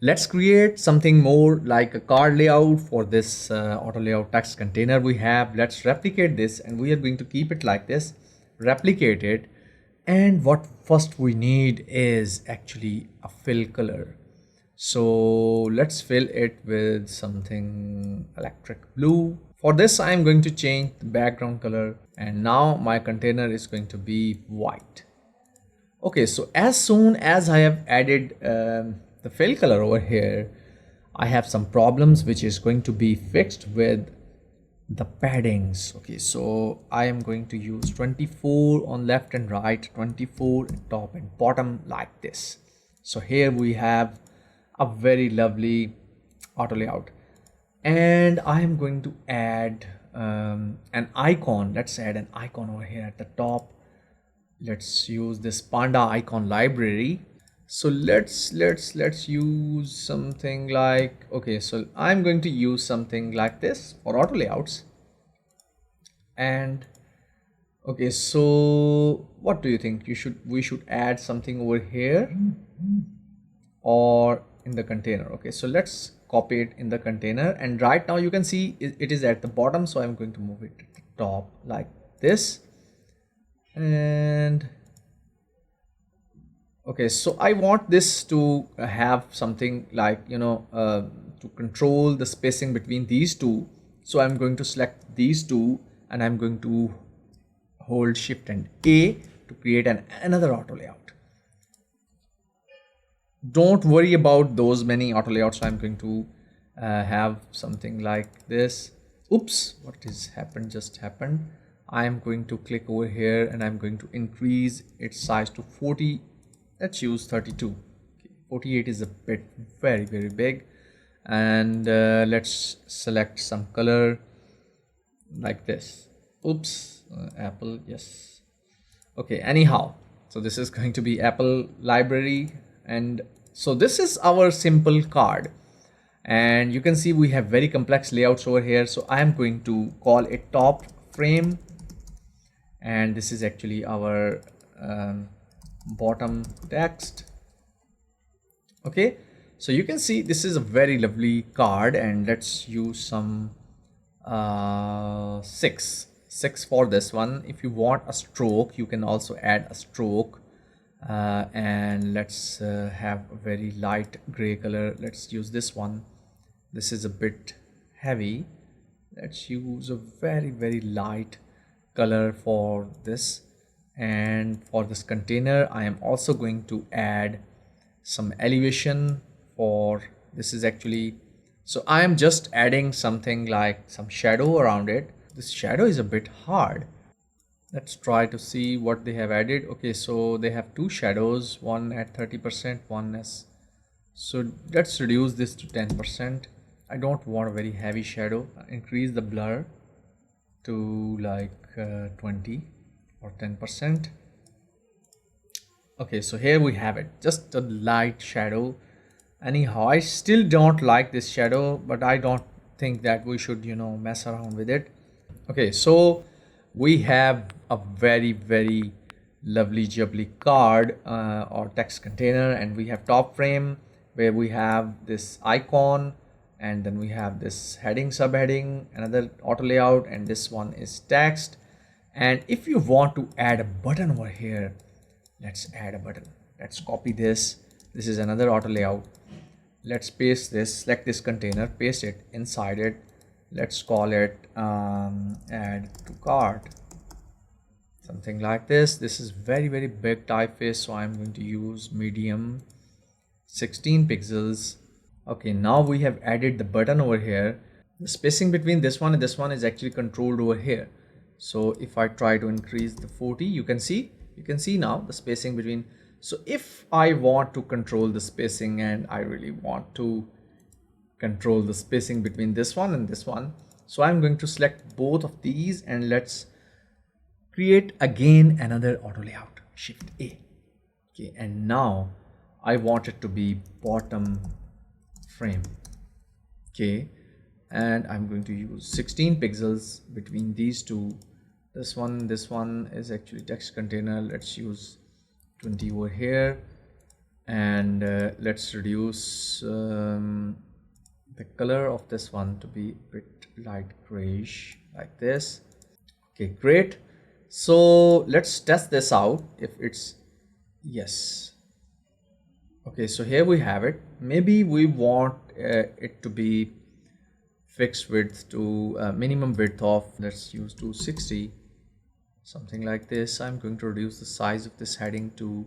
Let's create something more like a card layout for this auto layout text container we have. Let's replicate this, and we are going to keep it like this, replicate it. And what first we need is actually a fill color. So let's fill it with something electric blue. For this, I am going to change the background color, and now my container is going to be white. Okay, so as soon as I have added the fill color over here, I have some problems which is going to be fixed with the paddings. Okay, so I am going to use 24 on left and right, 24 top and bottom like this. So here we have a very lovely auto layout, and I am going to add an icon. Let's add an icon over here at the top. Let's use this panda icon library. So let's use something like, okay, so I'm going to use something like this for auto layouts. And okay, so what do you think? We should add something over here or in the container. Okay, so let's copy it in the container, and right now you can see it is at the bottom, so I'm going to move it to the top like this. And okay, so I want this to have something like, to control the spacing between these two. So I'm going to select these two, and I'm going to hold shift and A to create another auto layout. Don't worry about those many auto layouts. So I'm going to have something like this. Oops, what is happened just happened. I am going to click over here, and I'm going to increase its size to 40. Let's use 32. Okay, 48 is a bit very big. And let's select some color like this. Oops, apple, yes. Okay, anyhow, so this is going to be apple library. And so this is our simple card, and you can see we have very complex layouts over here. So I am going to call it top frame, and this is actually our bottom text. Okay, so you can see this is a very lovely card, and let's use some six for this one. If you want a stroke, you can also add a stroke. And let's have a very light gray color. Let's use this one. This is a bit heavy. Let's use a very light color for this. And for this container, I am also going to add some elevation for this. Is actually, so I am just adding something like some shadow around it. This shadow is a bit hard. Let's try to see what they have added. Okay, so they have two shadows, one at 30%, one is, so let's reduce this to 10%. I don't want a very heavy shadow. Increase the blur to like 20 or 10%. Okay, so here we have it, just a light shadow. Anyhow, I still don't like this shadow, but I don't think that we should, mess around with it. Okay, so we have a very lovely jubbly card or text container, and we have top frame where we have this icon, and then we have this heading, subheading, another auto layout, and this one is text. And if you want to add a button over here, let's add a button. Let's copy this. This is another auto layout. Let's paste this, select this container, paste it inside it. Let's call it add to cart, something like this. This is very big typeface, so I'm going to use medium, 16 pixels. Okay, now we have added the button over here. The spacing between this one and this one is actually controlled over here. So if I try to increase the 40, you can see now the spacing between. So if I want to control the spacing, and I really want to control the spacing between this one and this one, so I'm going to select both of these, and let's create again another auto layout, shift A. Okay, and now I want it to be bottom frame. Okay, and I'm going to use 16 pixels between these two. This one is actually text container. Let's use 20 over here. And let's reduce the color of this one to be a bit light grayish like this. Okay, great. So let's test this out if it's yes. Okay, so here we have it. Maybe we want it to be fixed width to minimum width of, let's use 260, something like this. I'm going to reduce the size of this heading to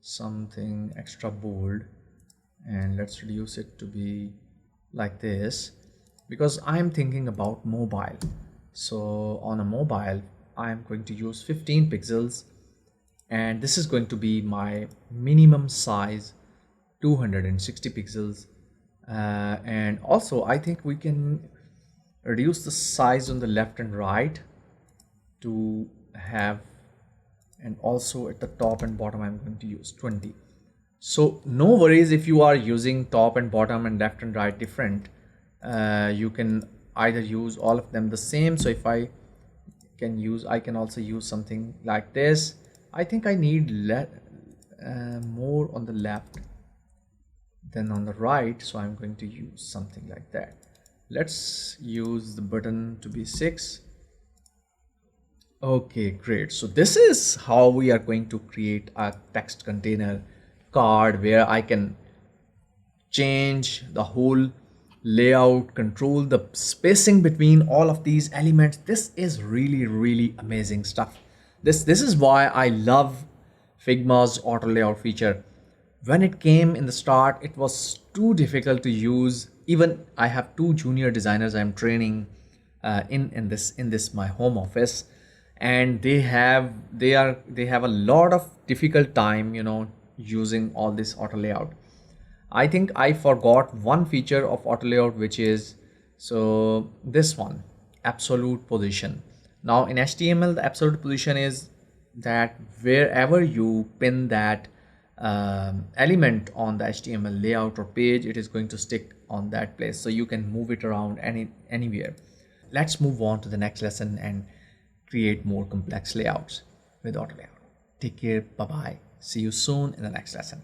something extra bold, and let's reduce it to be like this because I'm thinking about mobile. So on a mobile I'm going to use 15 pixels, and this is going to be my minimum size, 260 pixels. And also I think we can reduce the size on the left and right to have, and also at the top and bottom I'm going to use 20. So no worries if you are using top and bottom and left and right different. You can either use all of them the same. So if I can also use something like this. I think I need more on the left than on the right, so I'm going to use something like that. Let's use the button to be 6. Okay, great. So this is how we are going to create a text container card where I can change the whole layout, control the spacing between all of these elements. This is really amazing stuff. This is why I love Figma's auto layout feature. When it came in the start, it was too difficult to use. Even I have two junior designers I'm training in this my home office, and they have a lot of difficult time, using all this auto layout. I think I forgot one feature of auto layout, which is so this one, absolute position. Now in HTML, the absolute position is that wherever you pin that element on the HTML layout or page, it is going to stick on that place. So you can move it around anywhere. Let's move on to the next lesson and create more complex layouts with auto layout. Take care. Bye bye. See you soon in the next lesson.